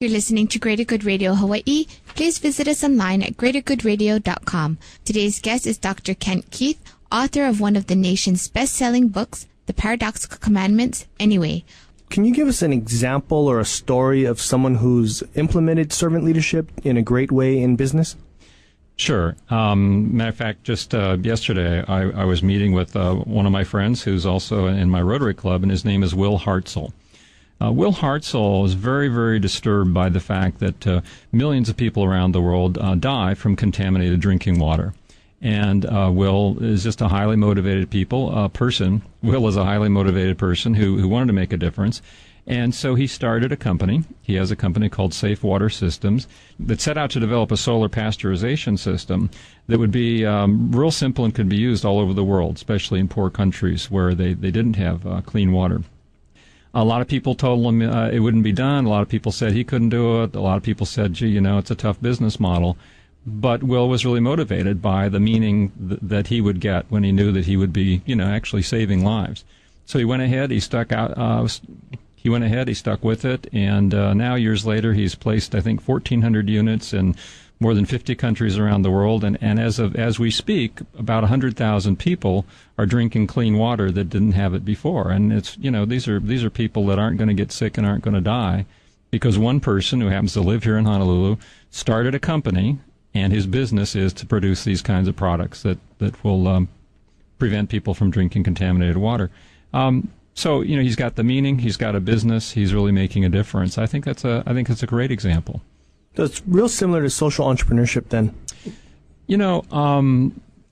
You're listening to Greater Good Radio Hawaii. Please visit us online at greatergoodradio.com. Today's guest is Dr. Kent Keith, author of one of the nation's best-selling books, The Paradoxical Commandments, Anyway. Can you give us an example or a story of someone who's implemented servant leadership in a great way in business? Sure. Matter of fact, just yesterday, I was meeting with one of my friends who's also in my Rotary Club, and his name is Will Hartzell. Will Hartzell is very, very disturbed by the fact that millions of people around the world die from contaminated drinking water. And Will is just a highly motivated person. Will is a highly motivated person who wanted to make a difference. And so he started a company. He has a company called Safe Water Systems that set out to develop a solar pasteurization system that would be real simple and could be used all over the world, especially in poor countries where they didn't have clean water. A lot of people told him it wouldn't be done. A lot of people said he couldn't do it. A lot of people said, gee, it's a tough business model. But Will was really motivated by the meaning that he would get when he knew that he would be, actually saving lives. So he went ahead, he stuck with it, and now years later he's placed, I think, 1,400 units in more than 50 countries around the world, and as we speak, about 100,000 people are drinking clean water that didn't have it before. And it's, these are people that aren't going to get sick and aren't going to die because one person who happens to live here in Honolulu started a company, and his business is to produce these kinds of products that will prevent people from drinking contaminated water. So he's got the meaning, he's got a business, he's really making a difference. I think that's a great example. So it's real similar to social entrepreneurship then.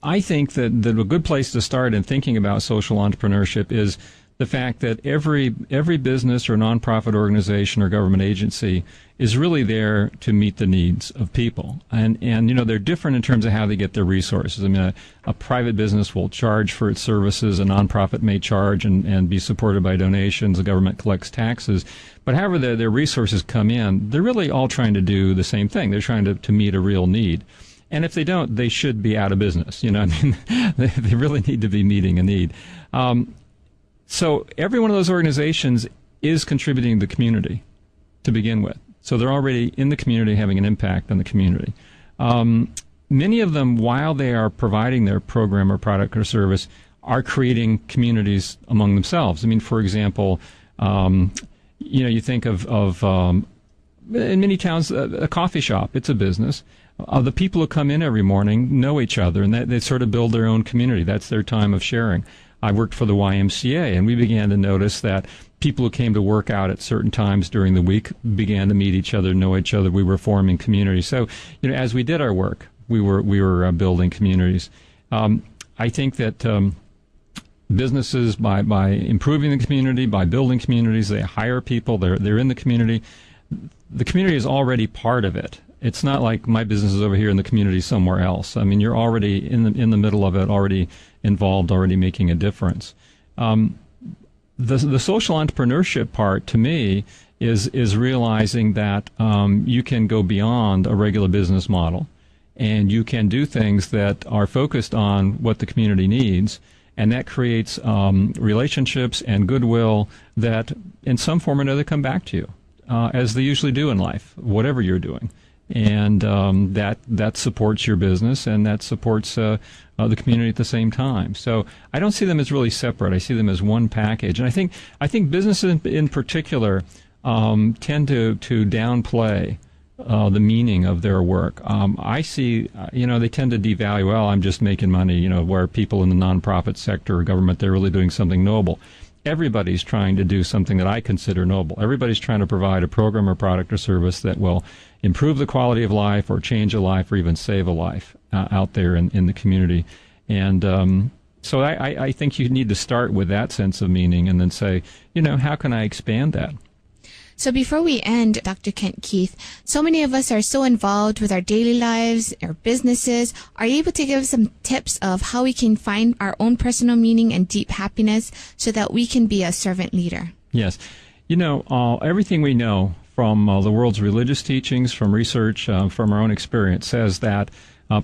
I think that a good place to start in thinking about social entrepreneurship is the fact that every business or nonprofit organization or government agency is really there to meet the needs of people. And they're different in terms of how they get their resources. I mean, a private business will charge for its services, a nonprofit may charge and be supported by donations, the government collects taxes. But however their resources come in, they're really all trying to do the same thing. They're trying to meet a real need. And if they don't, they should be out of business. They really need to be meeting a need. So every one of those organizations is contributing to the community to begin with. So they're already in the community, having an impact on the community. Many of them, while they are providing their program or product or service, are creating communities among themselves. I mean, for example, you think of in many towns, a coffee shop, it's a business. The people who come in every morning know each other, and they sort of build their own community. That's their time of sharing. I worked for the YMCA, and we began to notice that people who came to work out at certain times during the week began to meet each other, know each other. We were forming communities. So, as we did our work, we were building communities. I think that businesses, by improving the community, by building communities, they hire people. They're in the community. The community is already part of it. It's not like my business is over here in the community somewhere else. I mean, you're already in the middle of it, already involved, already making a difference. The social entrepreneurship part, to me, is realizing that you can go beyond a regular business model, and you can do things that are focused on what the community needs, and that creates relationships and goodwill that, in some form or another, come back to you, as they usually do in life, whatever you're doing. And that supports your business, and that supports the community at the same time. So I don't see them as really separate. I see them as one package. And I think businesses in particular tend to downplay the meaning of their work. I see, they tend to devalue, well, I'm just making money, where people in the nonprofit sector or government, they're really doing something noble. Everybody's trying to do something that I consider noble. Everybody's trying to provide a program or product or service that will improve the quality of life or change a life or even save a life out there in the community. And so I think you need to start with that sense of meaning and then say, how can I expand that? So before we end, Dr. Kent Keith, so many of us are so involved with our daily lives, our businesses. Are you able to give us some tips of how we can find our own personal meaning and deep happiness so that we can be a servant leader? Yes. Everything we know from the world's religious teachings, from research, from our own experience, says that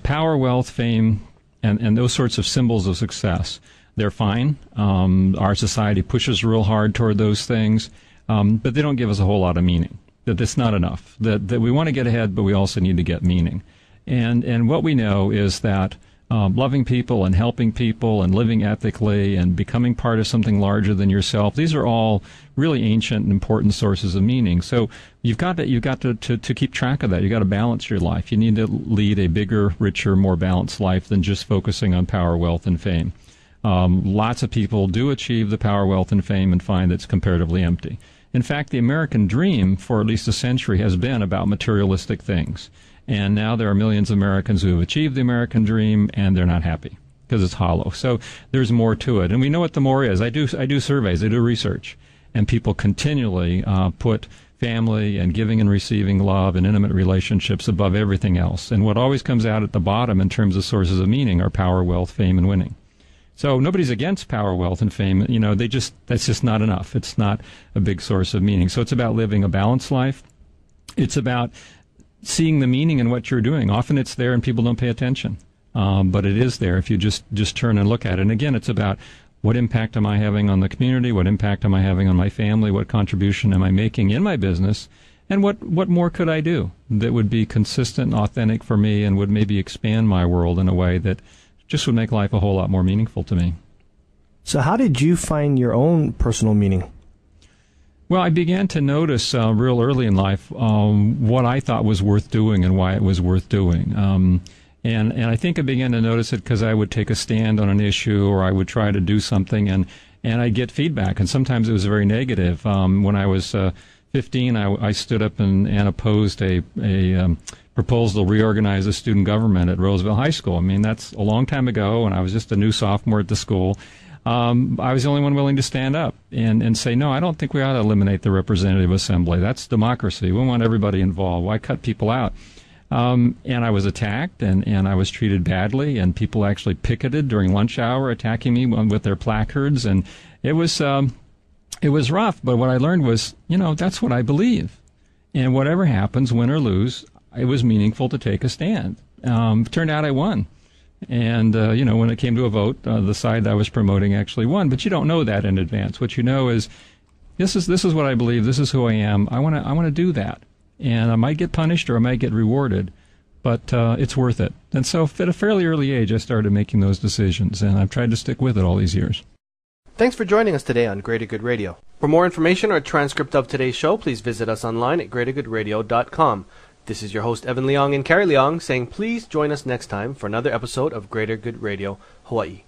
power, wealth, fame, and those sorts of symbols of success, they're fine. Our society pushes real hard toward those things. But they don't give us a whole lot of meaning. that it's not enough, that we want to get ahead, but we also need to get meaning. And what we know is that loving people and helping people and living ethically and becoming part of something larger than yourself, these are all really ancient and important sources of meaning. So you've got to keep track of that. You've got to balance your life. You need to lead a bigger, richer, more balanced life than just focusing on power, wealth, and fame. Lots of people do achieve the power, wealth, and fame and find it's comparatively empty. In fact, the American dream for at least a century has been about materialistic things. And now there are millions of Americans who have achieved the American dream, and they're not happy because it's hollow. So there's more to it. And we know what the more is. I do surveys, I do research, and people continually put family and giving and receiving love and intimate relationships above everything else. And what always comes out at the bottom in terms of sources of meaning are power, wealth, fame, and winning. So nobody's against power, wealth, and fame. That's just not enough. It's not a big source of meaning. So it's about living a balanced life. It's about seeing the meaning in what you're doing. Often it's there and people don't pay attention. But it is there if you just turn and look at it. And again, it's about what impact am I having on the community? What impact am I having on my family? What contribution am I making in my business? And what more could I do that would be consistent and authentic for me and would maybe expand my world in a way that just would make life a whole lot more meaningful to me. So how did you find your own personal meaning? Well, I began to notice real early in life what I thought was worth doing and why it was worth doing. And I think I began to notice it because I would take a stand on an issue or I would try to do something and I'd get feedback. And sometimes it was very negative. When I was 15, I stood up and opposed a proposal to reorganize the student government at Roseville High School. I mean, that's a long time ago, and I was just a new sophomore at the school. I was the only one willing to stand up and say, no, I don't think we ought to eliminate the representative assembly. That's democracy. We want everybody involved. Why cut people out? And I was attacked, and I was treated badly, and people actually picketed during lunch hour, attacking me with their placards, and it was rough. But what I learned was, that's what I believe. And whatever happens, win or lose, it was meaningful to take a stand. Turned out I won. And, when it came to a vote, the side that I was promoting actually won. But you don't know that in advance. What you know is, this is what I believe. This is who I am. I want to do that. And I might get punished or I might get rewarded, but it's worth it. And so at a fairly early age, I started making those decisions, and I've tried to stick with it all these years. Thanks for joining us today on Greater Good Radio. For more information or a transcript of today's show, please visit us online at greatergoodradio.com. This is your host, Evan Leong and Carrie Leong, saying please join us next time for another episode of Greater Good Radio, Hawaii.